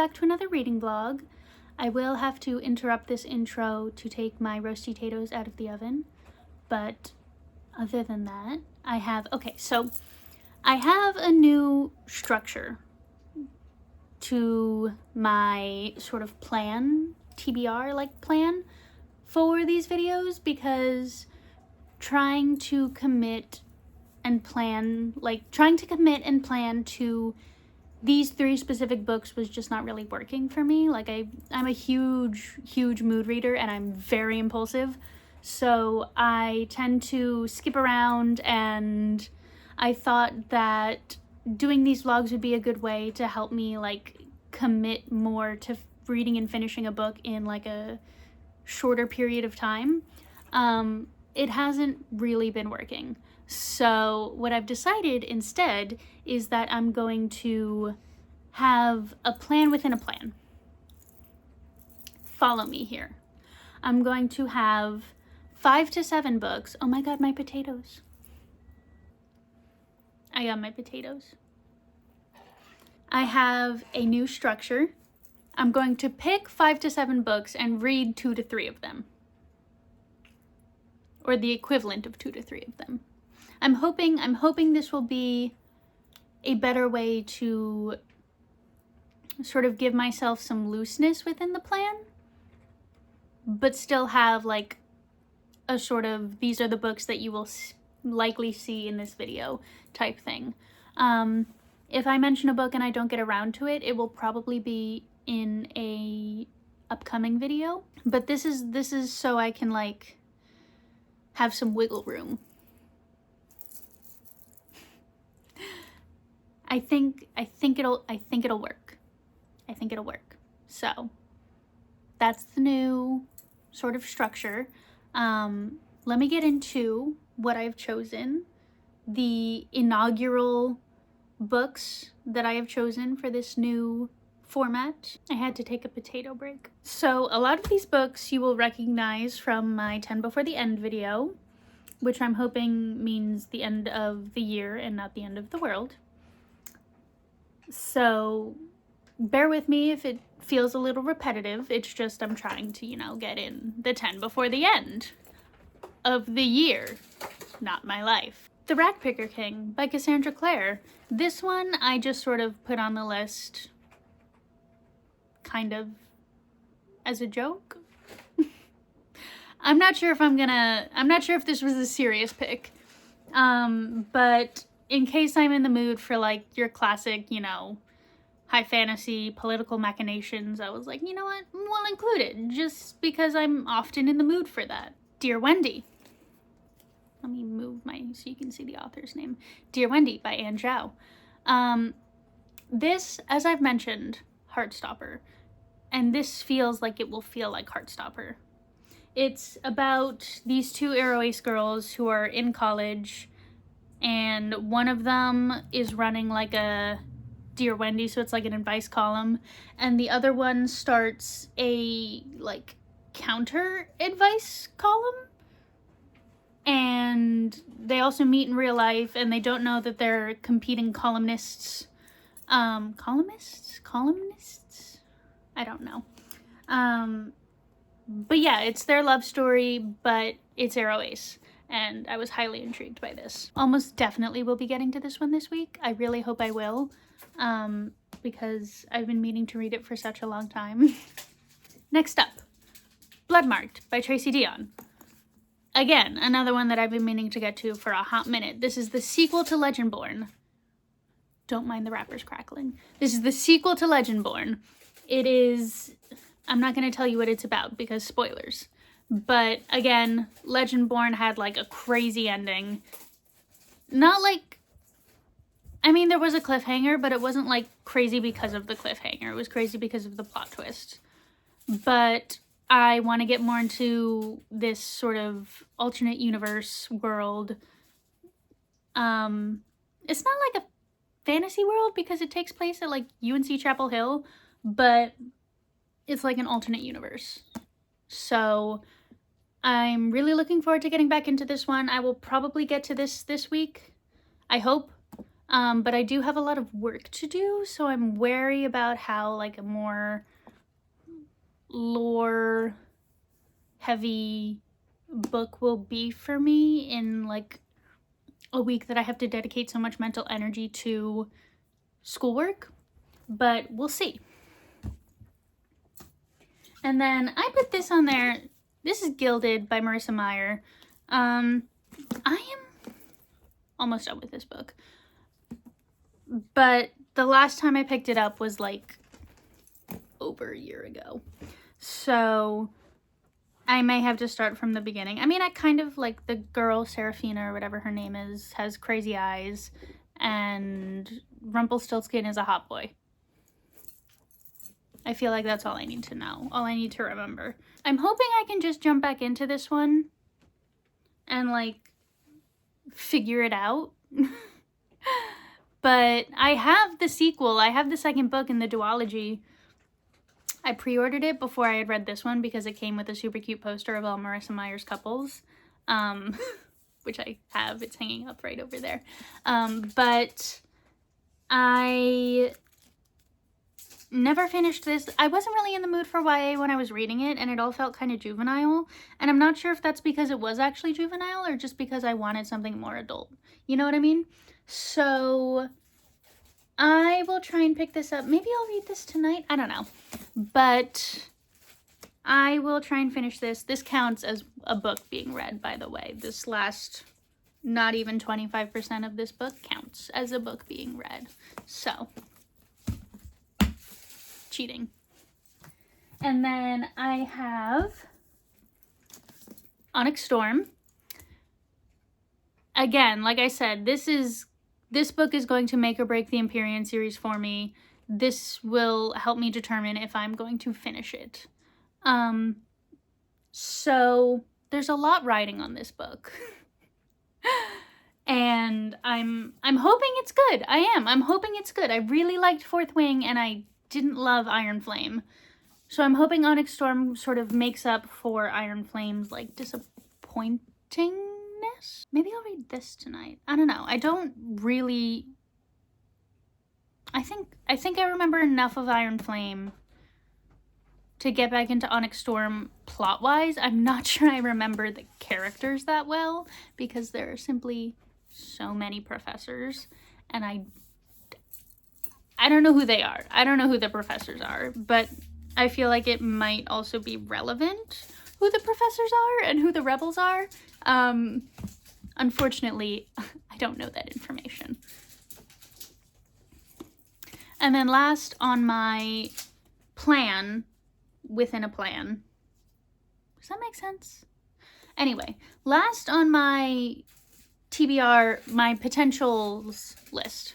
back to another reading vlog. I will have to interrupt this intro to take my roasty potatoes out of the oven, but other than that, I have a new structure to my sort of plan, TBR like plan for these videos, because trying to commit and plan to these 3 specific books was just not really working for me. Like I'm a huge mood reader and I'm very impulsive. So I tend to skip around, and I thought that doing these vlogs would be a good way to help me like commit more to reading and finishing a book in like a shorter period of time. It hasn't really been working. So what I've decided instead is that I'm going to have a plan within a plan. Follow me here. I'm going to have 5 to 7 books. Oh my God, my potatoes. I got my potatoes. I have a new structure. I'm going to pick 5 to 7 books and read 2 to 3 of them. Or the equivalent of 2 to 3 of them. I'm hoping this will be a better way to sort of give myself some looseness within the plan, but still have like a sort of, these are the books that you will likely see in this video type thing. If I mention a book and I don't get around to it, it will probably be in a upcoming video, but this is so I can like have some wiggle room. I think it'll work. I think it'll work. So that's the new sort of structure. Let me get into what I've chosen. The inaugural books that I have chosen for this new format. I had to take a potato break. So a lot of these books you will recognize from my 10 Before the End video, which I'm hoping means the end of the year and not the end of the world. So bear with me if it feels a little repetitive. It's just I'm trying to, get in the 10 before the end of the year, not my life. The Rat Picker King by Cassandra Clare. This one I just sort of put on the list kind of as a joke. I'm not sure if this was a serious pick. But in case I'm in the mood for like your classic, high fantasy political machinations, I was like, you know what, we'll include it just because I'm often in the mood for that. Dear Wendy. Let me move so you can see the author's name. Dear Wendy by Anne Zhao. This, as I've mentioned, Heartstopper. And this feels like it will feel like Heartstopper. It's about these 2 Arrow Ace girls who are in college, and one of them is running like a Dear Wendy, so it's like an advice column, and the other one starts a like counter advice column. And they also meet in real life, and they don't know that they're competing columnists. Columnists? I don't know. But yeah, it's their love story, but it's Arrow Ace. And I was highly intrigued by this. Almost definitely will be getting to this one this week. I really hope I will, because I've been meaning to read it for such a long time. Next up, Bloodmarked by Tracy Deonn. Again, another one that I've been meaning to get to for a hot minute. This is the sequel to Legendborn. Don't mind the wrappers crackling. This is the sequel to Legendborn. It is, I'm not going to tell you what it's about because spoilers. But again, Legendborn had like a crazy ending. Not like, I mean, there was a cliffhanger, but it wasn't like crazy because of the cliffhanger. It was crazy because of the plot twist. But I want to get more into this sort of alternate universe world. It's not like a fantasy world because it takes place at like UNC Chapel Hill, but it's like an alternate universe. So I'm really looking forward to getting back into this one. I will probably get to this week, I hope. But I do have a lot of work to do, so I'm wary about how like a more lore heavy book will be for me in like a week that I have to dedicate so much mental energy to schoolwork, but we'll see. And then I put this on there. This is Gilded by Marissa Meyer. I am almost done with this book, but the last time I picked it up was like over a year ago, so I may have to start from the beginning. I mean, I kind of like the girl, Seraphina or whatever her name is, has crazy eyes, and Rumpelstiltskin is a hot boy. I feel like that's all I need to know, all I need to remember. I'm hoping I can just jump back into this one and like figure it out. But I have the sequel, I have the second book in the duology. I pre-ordered it before I had read this one because it came with a super cute poster of all Marissa Meyer's couples, which I have. It's hanging up right over there. But I never finished this. I wasn't really in the mood for YA when I was reading it, and it all felt kind of juvenile. And I'm not sure if that's because it was actually juvenile or just because I wanted something more adult. You know what I mean? So I will try and pick this up. Maybe I'll read this tonight. I don't know. But I will try and finish this. This counts as a book being read, by the way. This last, not even 25% of this book counts as a book being read. So, cheating. And then I have Onyx Storm. Again, like I said, this book is going to make or break the Empyrean series for me. This will help me determine if I'm going to finish it. So there's a lot riding on this book. And I'm hoping it's good. I'm hoping it's good. I really liked Fourth Wing and I didn't love Iron Flame. So I'm hoping Onyx Storm sort of makes up for Iron Flame's like disappointingness. Maybe I'll read this tonight. I don't know. I don't really... I think I remember enough of Iron Flame to get back into Onyx Storm plot-wise. I'm not sure I remember the characters that well because there are simply so many professors and I don't know who they are. I don't know who the professors are, but I feel like it might also be relevant who the professors are and who the rebels are. Unfortunately, I don't know that information. And then last on my plan, within a plan. Does that make sense? Anyway, last on my TBR, my potentials list,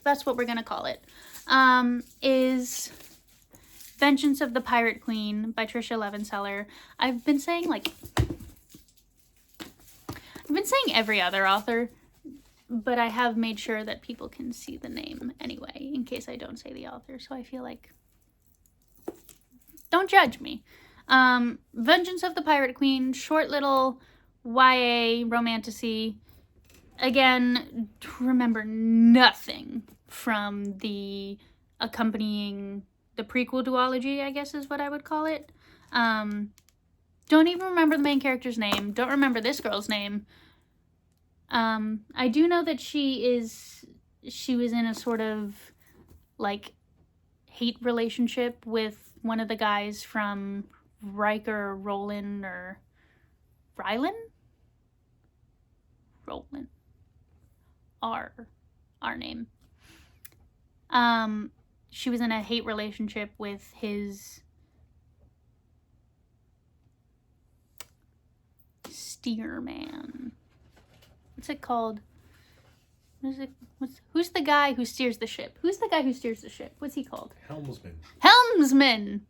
that's what we're going to call it, is Vengeance of the Pirate Queen by Tricia Levenseller. I've been saying every other author, but I have made sure that people can see the name anyway, in case I don't say the author, so I feel like, don't judge me. Vengeance of the Pirate Queen, short little YA romantasy. Again, remember nothing from the accompanying, the prequel duology, I guess is what I would call it. Don't even remember the main character's name. Don't remember this girl's name. I do know that she was in a sort of like hate relationship with one of the guys from Riker, Roland, or Rylan? Roland. Our name. She was in a hate relationship with his steerman. What's it called? Who's the guy who steers the ship? Who's the guy who steers the ship? What's he called? Helmsman. Helmsman!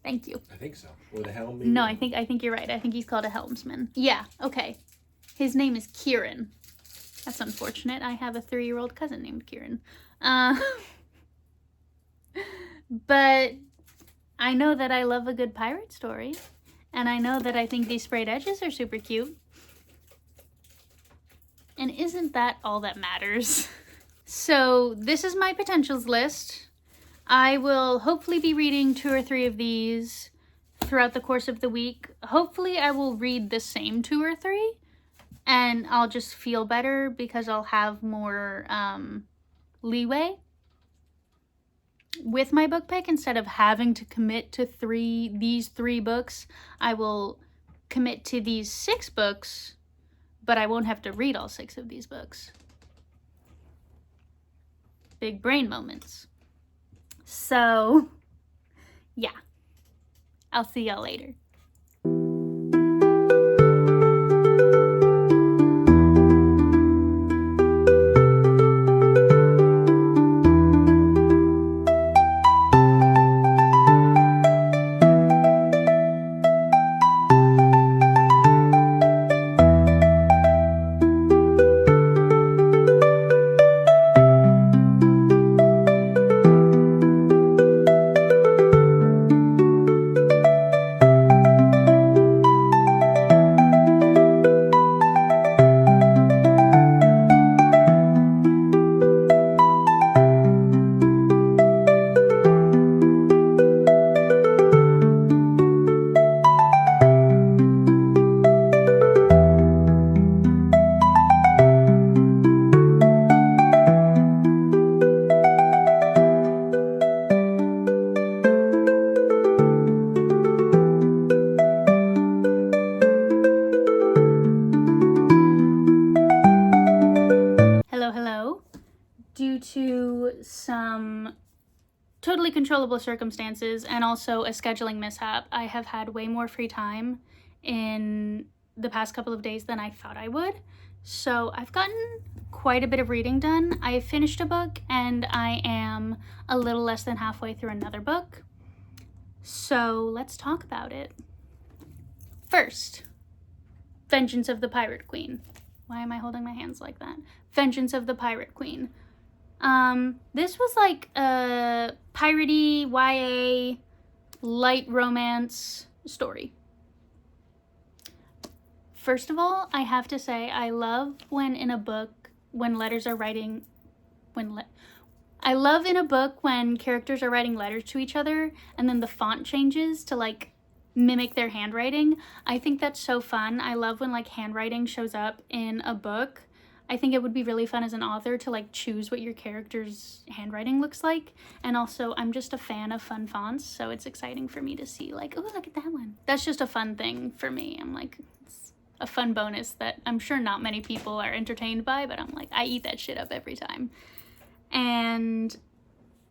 Thank you. I think so. Or the helm. No, I think you're right. I think he's called a helmsman. Yeah, okay. His name is Kieran. That's unfortunate. I have a 3-year-old cousin named Kieran. But I know that I love a good pirate story. And I know that I think these sprayed edges are super cute. And isn't that all that matters? So this is my potentials list. I will hopefully be reading 2 or 3 of these throughout the course of the week. Hopefully I will read the same 2 or 3 and I'll just feel better because I'll have more leeway with my book pick. Instead of having to commit to these 3 books, I will commit to these 6 books, but I won't have to read all 6 of these books. Big brain moments. So, yeah. I'll see y'all later. Due to some totally controllable circumstances and also a scheduling mishap, I have had way more free time in the past couple of days than I thought I would. So I've gotten quite a bit of reading done. I finished a book and I am a little less than halfway through another book. So let's talk about it. First, Vengeance of the Pirate Queen. Why am I holding my hands like that? Vengeance of the Pirate Queen. This was like a piratey YA light romance story. First of all, I have to say I love when in a book when letters are writing I love in a book when characters are writing letters to each other and then the font changes to like mimic their handwriting. I think that's so fun. I love when like handwriting shows up in a book. I think it would be really fun as an author to like choose what your character's handwriting looks like. And also I'm just a fan of fun fonts, so it's exciting for me to see like, oh, look at that one. That's just a fun thing for me. I'm like, it's a fun bonus that I'm sure not many people are entertained by, but I'm like, I eat that shit up every time. And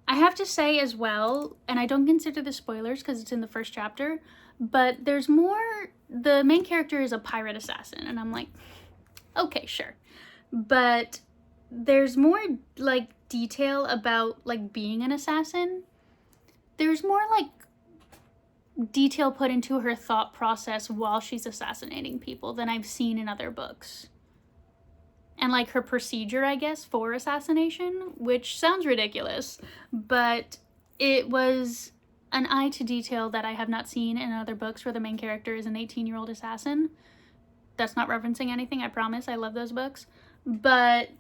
I have to say as well, and I don't consider this spoilers because it's in the first chapter, but there's more, the main character is a pirate assassin, and I'm like, okay, sure. But there's more like detail about like being an assassin. There's more like detail put into her thought process while she's assassinating people than I've seen in other books. And like her procedure, I guess, for assassination, which sounds ridiculous, but it was an eye to detail that I have not seen in other books where the main character is an 18-year-old assassin. That's not referencing anything, I promise. I love those books. But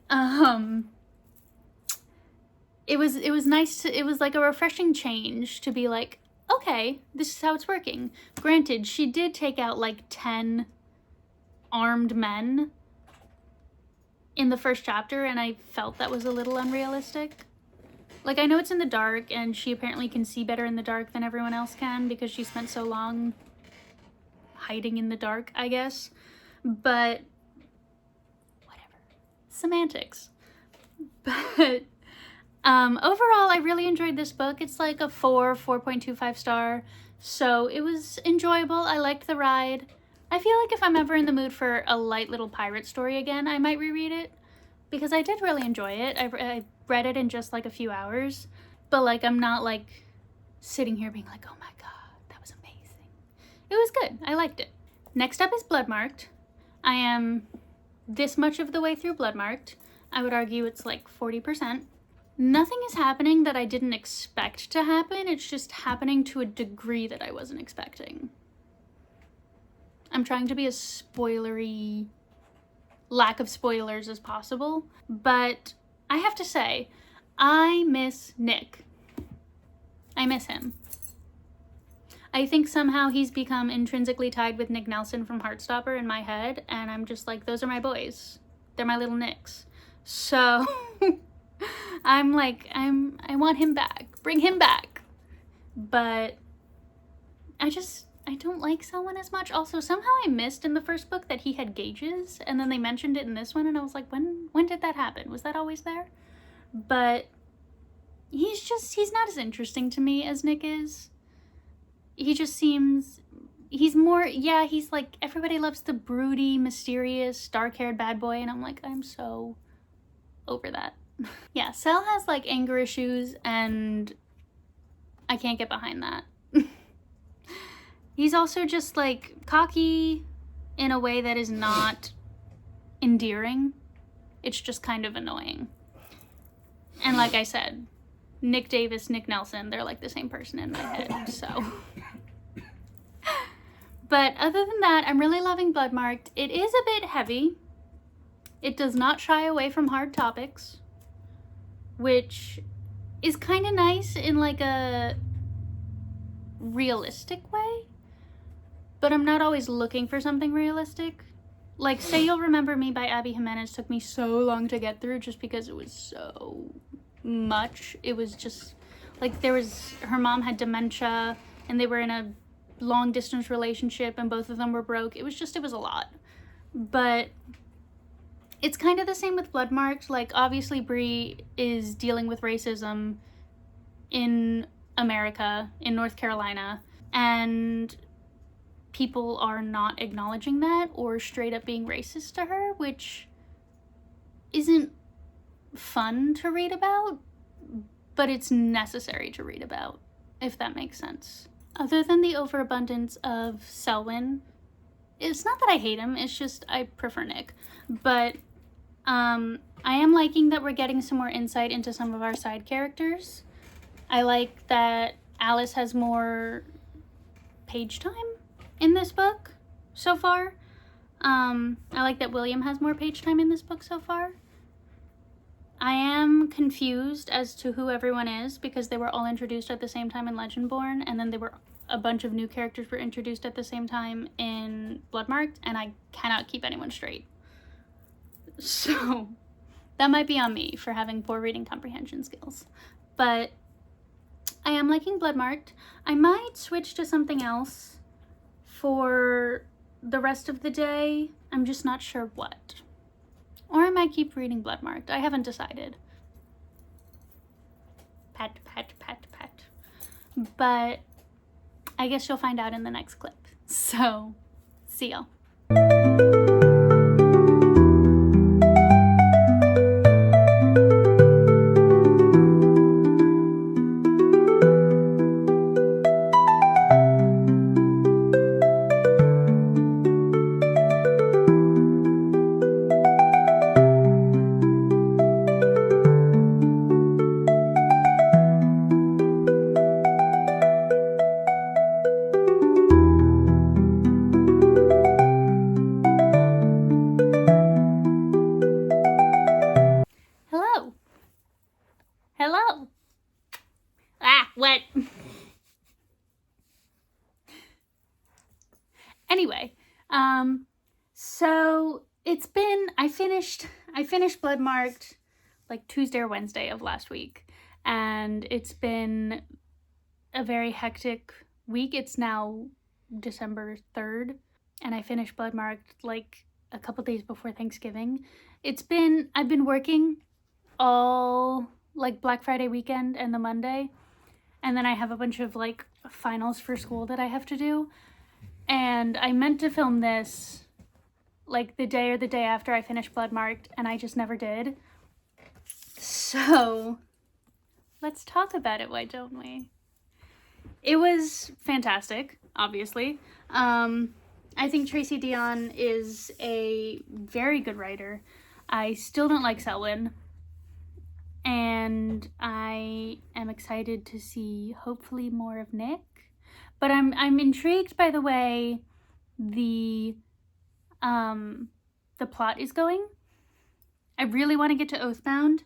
it was nice to, it was like a refreshing change to be like, okay, this is how it's working. Granted, she did take out like 10 armed men in the first chapter, and I felt that was a little unrealistic. Like, I know it's in the dark, and she apparently can see better in the dark than everyone else can because she spent so long hiding in the dark, I guess. But whatever. Semantics. But overall, I really enjoyed this book. It's like a 4.25 star. So it was enjoyable. I liked the ride. I feel like if I'm ever in the mood for a light little pirate story again, I might reread it because I did really enjoy it. I read it in just like a few hours, but like I'm not like sitting here being like, oh my god, that was amazing. It was good. I liked it. Next up is Bloodmarked. I am this much of the way through Bloodmarked. I would argue it's like 40%. Nothing is happening that I didn't expect to happen. It's just happening to a degree that I wasn't expecting. I'm trying to be as spoilery lack of spoilers as possible. But I have to say, I miss Nick. I miss him. I think somehow he's become intrinsically tied with Nick Nelson from Heartstopper in my head, and I'm just like, those are my boys. They're my little Nicks. So I'm like, I want him back. Bring him back. But I don't like Selwyn as much. Also, somehow I missed in the first book that he had gauges, and then they mentioned it in this one, and I was like, when did that happen? Was that always there? But he's not as interesting to me as Nick is. He just seems, he's more, yeah, he's like, everybody loves the broody, mysterious, dark-haired bad boy, and I'm like, I'm so over that. Yeah, Sel has like anger issues, and I can't get behind that. He's also just like cocky in a way that is not endearing. It's just kind of annoying. And like I said, Nick Davis, Nick Nelson, they're like the same person in my head, so. But other than that, I'm really loving Bloodmarked. It is a bit heavy. It does not shy away from hard topics, which is kind of nice in like a realistic way, but I'm not always looking for something realistic. Like, Say You'll Remember Me by Abby Jimenez took me so long to get through just because it was so much. It was just like, her mom had dementia and they were in a long distance relationship and both of them were broke. It was a lot. But it's kind of the same with Bloodmarked. Like, obviously Bree is dealing with racism in America, in North Carolina, and people are not acknowledging that or straight up being racist to her, which isn't fun to read about, but it's necessary to read about, if that makes sense. Other than the overabundance of Selwyn, it's not that I hate him, it's just I prefer Nick. But I am liking that we're getting some more insight into some of our side characters. I like that Alice has more page time in this book so far. I like that William has more page time in this book so far. I am confused as to who everyone is because they were all introduced at the same time in Legendborn, and then a bunch of new characters were introduced at the same time in Bloodmarked, and I cannot keep anyone straight. So that might be on me for having poor reading comprehension skills. But I am liking Bloodmarked. I might switch to something else for the rest of the day. I'm just not sure what. Or I might keep reading Bloodmarked. I haven't decided. Pat, pat, pat, pat. But I guess you'll find out in the next clip. So, see y'all. Hello. What? Anyway, so I finished Bloodmarked like Tuesday or Wednesday of last week, and it's been a very hectic week. It's now December 3rd, and I finished Bloodmarked like a couple days before Thanksgiving. I've been working all like Black Friday weekend and the Monday, and then I have a bunch of like finals for school that I have to do, and I meant to film this like the day or the day after I finished Bloodmarked, and I just never did. So let's talk about it, why don't we? It was fantastic, obviously. I think Tracy Dion is a very good writer. I still don't like Selwyn, and I am excited to see hopefully more of Nick. But I'm intrigued by the way the the plot is going. I really want to get to Oathbound.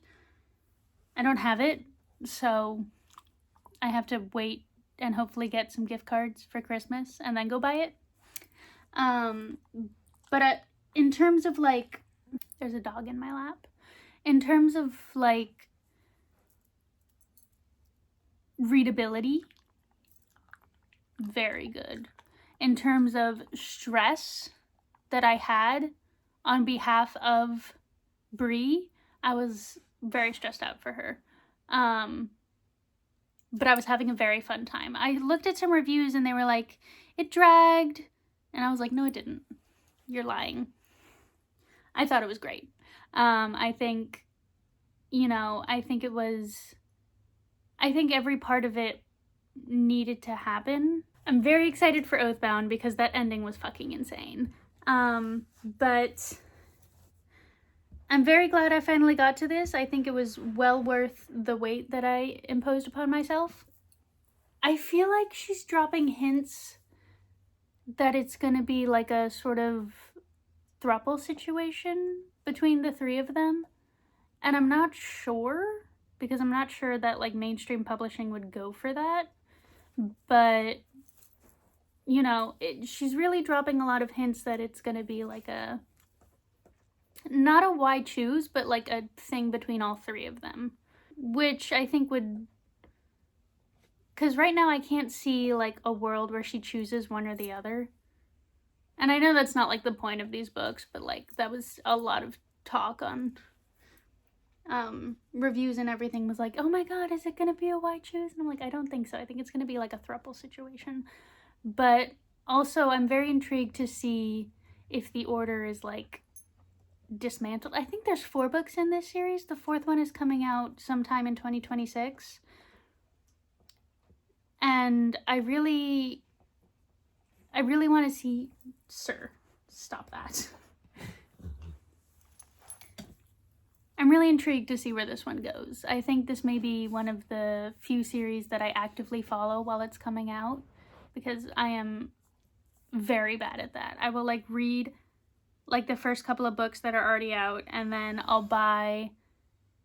I don't have it, so I have to wait and hopefully get some gift cards for Christmas and then go buy it. But in terms of like, there's a dog in my lap. In terms of like readability, very good. In terms of stress that I had on behalf of Bree, I was very stressed out for her. But I was having a very fun time. I looked at some reviews and they were like, it dragged. And I was like, no, it didn't. You're lying. I thought it was great. I think every part of it needed to happen. I'm very excited for Oathbound because that ending was fucking insane. But I'm very glad I finally got to this. I think it was well worth the wait that I imposed upon myself. I feel like she's dropping hints that it's gonna be like a sort of throuple situation between the three of them. And I'm not sure, because I'm not sure that like mainstream publishing would go for that. But, you know, she's really dropping a lot of hints that it's gonna be like a, not a why choose, but like a thing between all three of them. Which I think would, because right now I can't see like a world where she chooses one or the other. And I know that's not like the point of these books, but like that was a lot of talk on reviews and everything was like, oh my god, is it gonna be a why choose? And I'm like, I don't think so. I think it's gonna be like a throuple situation. But also I'm very intrigued to see if the order is like dismantled. I think there's 4 books in this series. The 4th one is coming out sometime in 2026. And I really want to see... Sir, stop that. I'm really intrigued to see where this one goes. I think this may be one of the few series that I actively follow while it's coming out, because I am very bad at that. I will like read like the first couple of books that are already out, and then I'll buy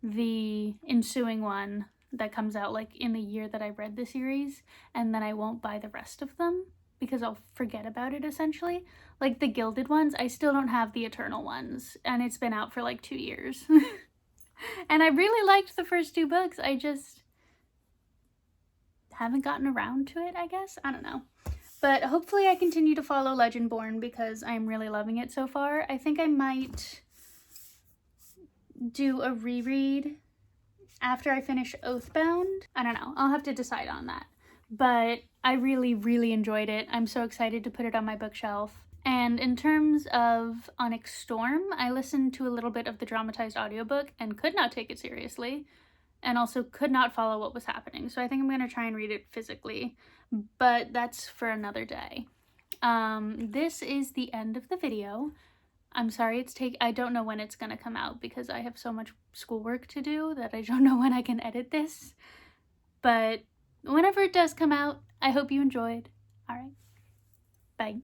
the ensuing one that comes out like in the year that I read the series, and then I won't buy the rest of them because I'll forget about it essentially. Like the Gilded ones, I still don't have the Eternal ones, and it's been out for like 2 years. And I really liked the first 2 books. I just haven't gotten around to it, I guess. I don't know. But hopefully I continue to follow Legendborn because I'm really loving it so far. I think I might do a reread after I finish Oathbound. I don't know. I'll have to decide on that. But I really, really enjoyed it. I'm so excited to put it on my bookshelf. And in terms of Onyx Storm, I listened to a little bit of the dramatized audiobook and could not take it seriously, and also could not follow what was happening. So I think I'm going to try and read it physically, but that's for another day. This is the end of the video. I'm sorry I don't know when it's going to come out because I have so much schoolwork to do that I don't know when I can edit this. But whenever it does come out, I hope you enjoyed. All right.